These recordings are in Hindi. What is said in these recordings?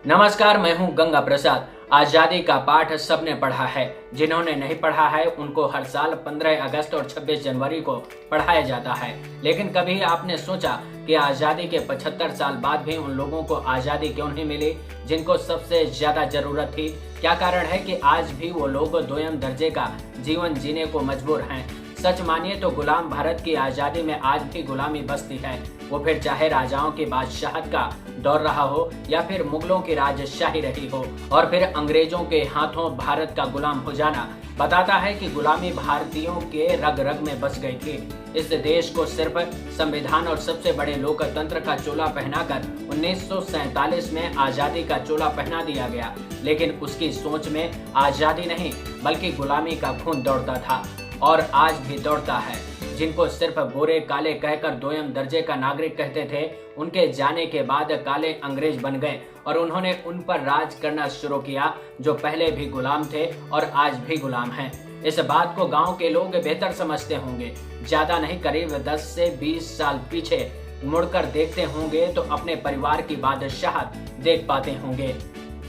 नमस्कार, मैं हूं गंगा प्रसाद। आजादी का पाठ सबने पढ़ा है। जिन्होंने नहीं पढ़ा है उनको हर साल 15 अगस्त और 26 जनवरी को पढ़ाया जाता है। लेकिन कभी आपने सोचा कि आजादी के 75 साल बाद भी उन लोगों को आजादी क्यों नहीं मिली जिनको सबसे ज्यादा जरूरत थी? क्या कारण है कि आज भी वो लोग दोयम दर्जे का जीवन जीने को मजबूर हैं? सच मानिए तो गुलाम भारत की आजादी में आज भी गुलामी बसती है। वो फिर चाहे राजाओं की बादशाहत का दौर रहा हो या फिर मुगलों की राजशाही रही हो और फिर अंग्रेजों के हाथों भारत का गुलाम हो जाना बताता है कि गुलामी भारतीयों के रग रग में बस गई थी। इस देश को सिर्फ संविधान और सबसे बड़े लोकतंत्र का चोला पहनाकर 1947 में आजादी का चोला पहना दिया गया, लेकिन उसकी सोच में आजादी नहीं बल्कि गुलामी का खून दौड़ता था और आज भी दौड़ता है। जिनको सिर्फ गोरे काले कहकर दोयम दर्जे का नागरिक कहते थे, उनके जाने के बाद काले अंग्रेज बन गए और उन्होंने उन पर राज करना शुरू किया जो पहले भी गुलाम थे और आज भी गुलाम हैं। इस बात को गांव के लोग बेहतर समझते होंगे। ज्यादा नहीं, करीब 10 से 20 साल पीछे मुड़कर देखते होंगे तो अपने परिवार की बादशाहत देख पाते होंगे।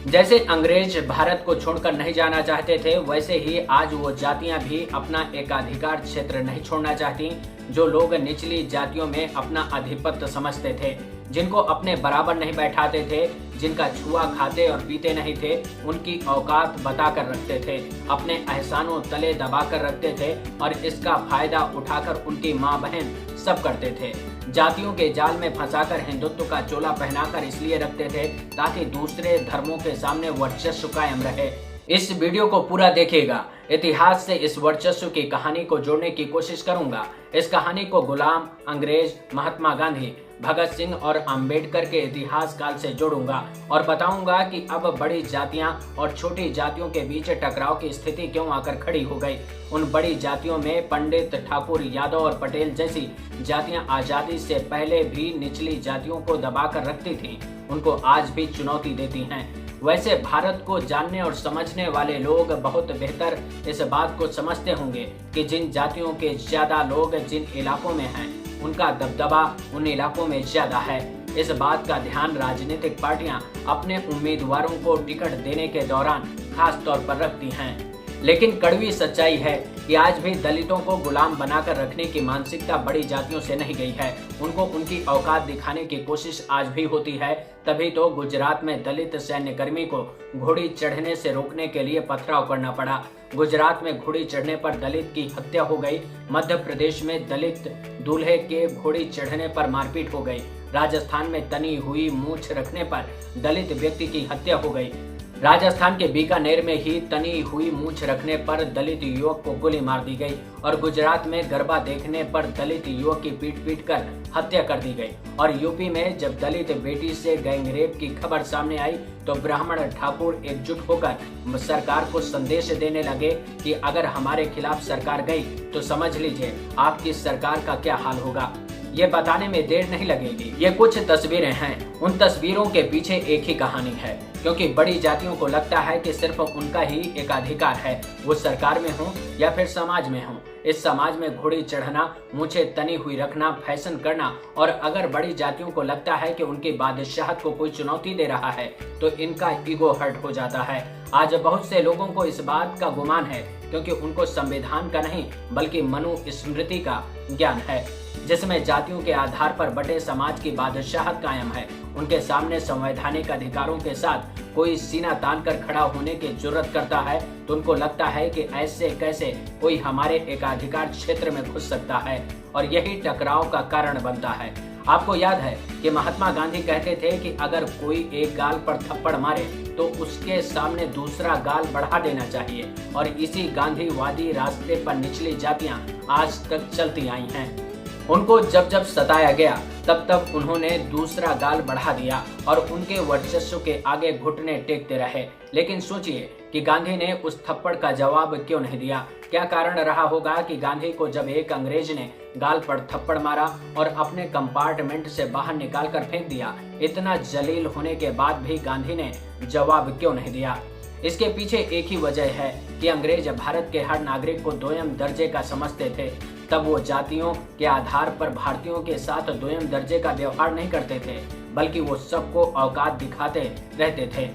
जैसे अंग्रेज भारत को छोड़कर नहीं जाना चाहते थे, वैसे ही आज वो जातियां भी अपना एकाधिकार क्षेत्र नहीं छोड़ना चाहती। जो लोग निचली जातियों में अपना आधिपत्य समझते थे, जिनको अपने बराबर नहीं बैठाते थे, जिनका छुआ खाते और पीते नहीं थे, उनकी औकात बताकर रखते थे, अपने एहसानों तले दबाकर रखते थे और इसका फायदा उठाकर उनकी माँ बहन सब करते थे। जातियों के जाल में फंसाकर हिंदुत्व का चोला पहनाकर इसलिए रखते थे ताकि दूसरे धर्मों के सामने वर्चस्व कायम रहे। इस वीडियो को पूरा देखिएगा। इतिहास से इस वर्चस्व की कहानी को जोड़ने की कोशिश करूंगा। इस कहानी को गुलाम, अंग्रेज, महात्मा गांधी, भगत सिंह और अंबेडकर के इतिहास काल से जोड़ूंगा और बताऊंगा कि अब बड़ी जातियां और छोटी जातियों के बीच टकराव की स्थिति क्यों आकर खड़ी हो गई। उन बड़ी जातियों में पंडित, ठाकुर, यादव और पटेल जैसी जातियां आजादी से पहले भी निचली जातियों को दबाकर रखती थीं, उनको आज भी चुनौती देती हैं। वैसे भारत को जानने और समझने वाले लोग बहुत बेहतर इस बात को समझते होंगे कि जिन जातियों के ज्यादा लोग जिन इलाकों में हैं, उनका दबदबा उन इलाकों में ज्यादा है। इस बात का ध्यान राजनीतिक पार्टियां अपने उम्मीदवारों को टिकट देने के दौरान खास तौर पर रखती हैं। लेकिन कड़वी सच्चाई है कि आज भी दलितों को गुलाम बनाकर रखने की मानसिकता बड़ी जातियों से नहीं गई है। उनको उनकी औकात दिखाने की कोशिश आज भी होती है। तभी तो गुजरात में दलित सैन्यकर्मी को घोड़ी चढ़ने से रोकने के लिए पथराव करना पड़ा। गुजरात में घोड़ी चढ़ने पर दलित की हत्या हो गई। मध्य प्रदेश में दलित दूल्हे के घोड़ी चढ़ने पर मारपीट हो गई। राजस्थान में तनी हुई मूछ रखने पर दलित व्यक्ति की हत्या हो गई। राजस्थान के बीकानेर में ही तनी हुई मूछ रखने पर दलित युवक को गोली मार दी गई और गुजरात में गरबा देखने पर दलित युवक की पीट कर हत्या कर दी गई। और यूपी में जब दलित बेटी से गैंगरेप की खबर सामने आई तो ब्राह्मण ठाकुर एकजुट होकर सरकार को संदेश देने लगे कि अगर हमारे खिलाफ सरकार गई तो समझ लीजिए आपकी सरकार का क्या हाल होगा। ये बताने में देर नहीं लगेगी। ये कुछ तस्वीरें हैं। उन तस्वीरों के पीछे एक ही कहानी है, क्योंकि बड़ी जातियों को लगता है कि सिर्फ उनका ही एकाधिकार है, वो सरकार में हो या फिर समाज में हो। इस समाज में घोड़ी चढ़ना, मूछें तनी हुई रखना, फैशन करना, और अगर बड़ी जातियों को लगता है कि उनकी बादशाहत को कोई चुनौती दे रहा है तो इनका ईगो हर्ट हो जाता है। आज बहुत से लोगों को इस बात का गुमान है क्योंकि उनको संविधान का नहीं बल्कि मनुस्मृति का ज्ञान है, जिसमें जातियों के आधार पर बटे समाज की बादशाहत कायम है। उनके सामने संवैधानिक अधिकारों के साथ कोई सीना तान कर खड़ा होने की जरूरत करता है तो उनको लगता है कि ऐसे कैसे कोई हमारे एकाधिकार क्षेत्र में घुस सकता है, और यही टकराव का कारण बनता है। आपको याद है कि महात्मा गांधी कहते थे कि अगर कोई एक गाल पर थप्पड़ मारे तो उसके सामने दूसरा गाल बढ़ा देना चाहिए, और इसी गांधीवादी रास्ते पर निचली जातियां आज तक चलती आई हैं। उनको जब जब सताया गया तब तब उन्होंने दूसरा गाल बढ़ा दिया और उनके वर्चस्व के आगे घुटने टेकते रहे। लेकिन सोचिए कि गांधी ने उस थप्पड़ का जवाब क्यों नहीं दिया? क्या कारण रहा होगा कि गांधी को जब एक अंग्रेज ने गाल पर थप्पड़ मारा और अपने कंपार्टमेंट से बाहर निकाल कर फेंक दिया, इतना जलील होने के बाद भी गांधी ने जवाब क्यों नहीं दिया? इसके पीछे एक ही वजह है कि अंग्रेज भारत के हर नागरिक को दोयम दर्जे का समझते थे। तब वो जातियों के आधार पर भारतीयों के साथ दोयम दर्जे का व्यवहार नहीं करते थे, बल्कि वो सबको औकात दिखाते रहते थे।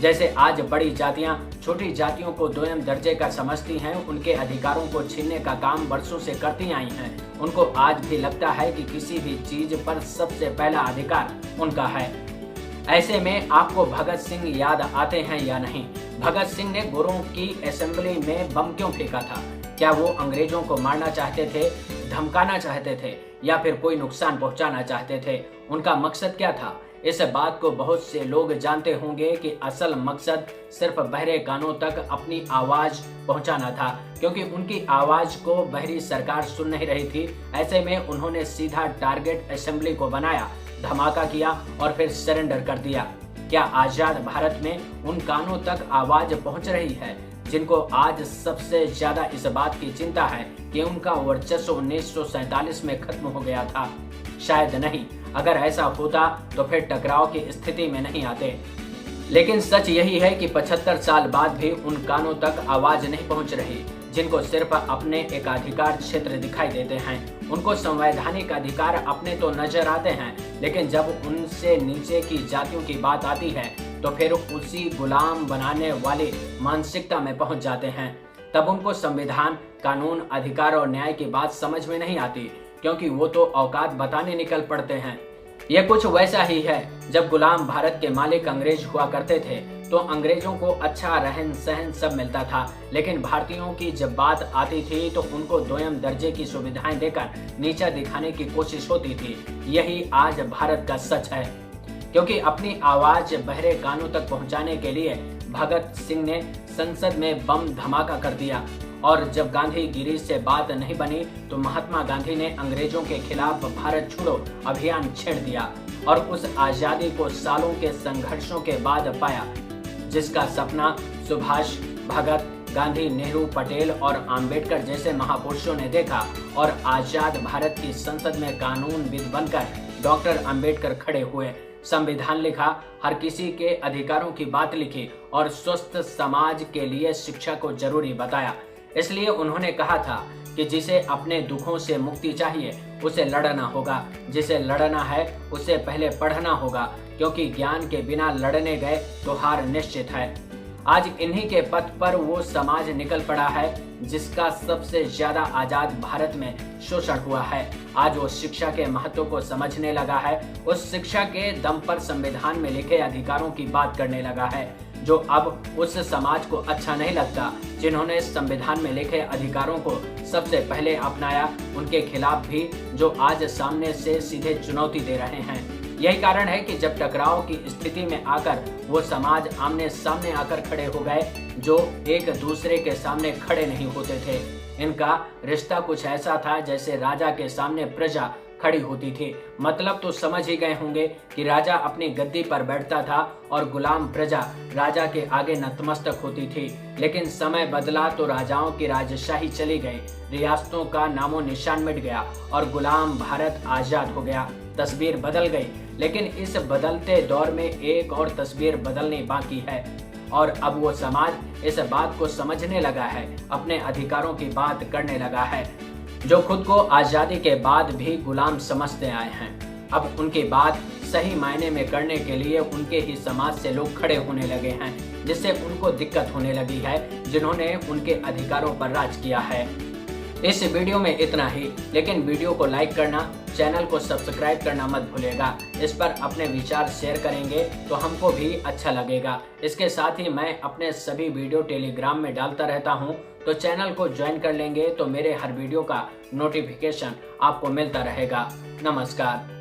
जैसे आज बड़ी जातियां छोटी जातियों को दोयम दर्जे का समझती हैं, उनके अधिकारों को छीनने का काम वर्षों से करती आई हैं। उनको आज भी लगता है कि किसी भी चीज पर सबसे पहला अधिकार उनका है। ऐसे में आपको भगत सिंह याद आते हैं या नहीं? भगत सिंह ने गोरों की असेंबली में बम क्यों फेंका था? क्या वो अंग्रेजों को मारना चाहते थे, धमकाना चाहते थे, या फिर कोई नुकसान पहुंचाना चाहते थे? उनका मकसद क्या था? इस बात को बहुत से लोग जानते होंगे कि असल मकसद सिर्फ बहरे कानों तक अपनी आवाज पहुंचाना था, क्योंकि उनकी आवाज को बहरी सरकार सुन नहीं रही थी। ऐसे में उन्होंने सीधा टारगेट असेंबली को बनाया, धमाका किया और फिर सरेंडर कर दिया। क्या आजाद भारत में उन कानों तक आवाज पहुंच रही है जिनको आज सबसे ज्यादा इस बात की चिंता है कि उनका वर्चस्व 1947 में खत्म हो गया था? शायद नहीं। अगर ऐसा होता तो फिर टकराव की स्थिति में नहीं आते। लेकिन सच यही है कि 75 साल बाद भी उन कानों तक आवाज नहीं पहुंच रही जिनको सिर्फ अपने एकाधिकार क्षेत्र दिखाई देते हैं। उनको संवैधानिक अधिकार अपने तो नजर आते हैं, लेकिन जब उनसे नीचे की जातियों की बात आती है तो फिर उसी गुलाम बनाने वाली मानसिकता में पहुंच जाते हैं। तब उनको संविधान, कानून, अधिकार और न्याय की बात समझ में नहीं आती, क्योंकि वो तो औकात बताने निकल पड़ते हैं। यह कुछ वैसा ही है जब गुलाम भारत के मालिक अंग्रेज हुआ करते थे तो अंग्रेजों को अच्छा रहन सहन सब मिलता था, लेकिन भारतीयों की जब बात आती थी तो उनको दोयम दर्जे की सुविधाएं देकर नीचा दिखाने की कोशिश होती थी। यही आज भारत का सच है, क्योंकि अपनी आवाज बहरे कानों तक पहुंचाने के लिए भगत सिंह ने संसद में बम धमाका कर दिया, और जब गांधीगिरी से बात नहीं बनी तो महात्मा गांधी ने अंग्रेजों के खिलाफ भारत छोड़ो अभियान छेड़ दिया और उस आजादी को सालों के संघर्षों के बाद पाया, जिसका सपना सुभाष, भगत, गांधी, नेहरू, पटेल और आम्बेडकर जैसे महापुरुषों ने देखा। और आजाद भारत की संसद में कानूनविद बनकर डॉक्टर आम्बेडकर खड़े हुए, संविधान लिखा, हर किसी के अधिकारों की बात लिखी और स्वस्थ समाज के लिए शिक्षा को जरूरी बताया। इसलिए उन्होंने कहा था कि जिसे अपने दुखों से मुक्ति चाहिए उसे लड़ना होगा, जिसे लड़ना है उसे पहले पढ़ना होगा, क्योंकि ज्ञान के बिना लड़ने गए तो हार निश्चित है। आज इन्हीं के पथ पर वो समाज निकल पड़ा है जिसका सबसे ज्यादा आजाद भारत में शोषण हुआ है। आज वो शिक्षा के महत्व को समझने लगा है, उस शिक्षा के दम पर संविधान में लिखे अधिकारों की बात करने लगा है, जो अब उस समाज को अच्छा नहीं लगता जिन्होंने संविधान में लिखे अधिकारों को सबसे पहले अपनाया। उनके खिलाफ भी जो आज सामने से सीधे चुनौती दे रहे हैं। यही कारण है कि जब टकराव की स्थिति में आकर वो समाज आमने सामने आकर खड़े हो गए जो एक दूसरे के सामने खड़े नहीं होते थे। इनका रिश्ता कुछ ऐसा था जैसे राजा के सामने प्रजा खड़ी होती थी। मतलब तो समझ ही गए होंगे कि राजा अपनी गद्दी पर बैठता था और गुलाम प्रजा राजा के आगे नतमस्तक होती थी। लेकिन समय बदला तो राजाओं की राजशाही चली गई, रियासतों का नामो निशान मिट गया और गुलाम भारत आजाद हो गया। तस्वीर बदल गई, लेकिन इस बदलते दौर में एक और तस्वीर बदलनी बाकी है, और अब वो समाज इस बात को समझने लगा है, अपने अधिकारों की बात करने लगा है, जो खुद को आजादी के बाद भी गुलाम समझते आए हैं। अब उनकी बात सही मायने में करने के लिए उनके ही समाज से लोग खड़े होने लगे हैं, जिससे उनको दिक्कत होने लगी है, जिन्होंने उनके अधिकारों पर राज किया है। इस वीडियो में इतना ही, लेकिन वीडियो को लाइक करना, चैनल को सब्सक्राइब करना मत भूलिएगा। इस पर अपने विचार शेयर करेंगे तो हमको भी अच्छा लगेगा। इसके साथ ही मैं अपने सभी वीडियो टेलीग्राम में डालता रहता हूं, तो चैनल को ज्वाइन कर लेंगे तो मेरे हर वीडियो का नोटिफिकेशन आपको मिलता रहेगा। नमस्कार।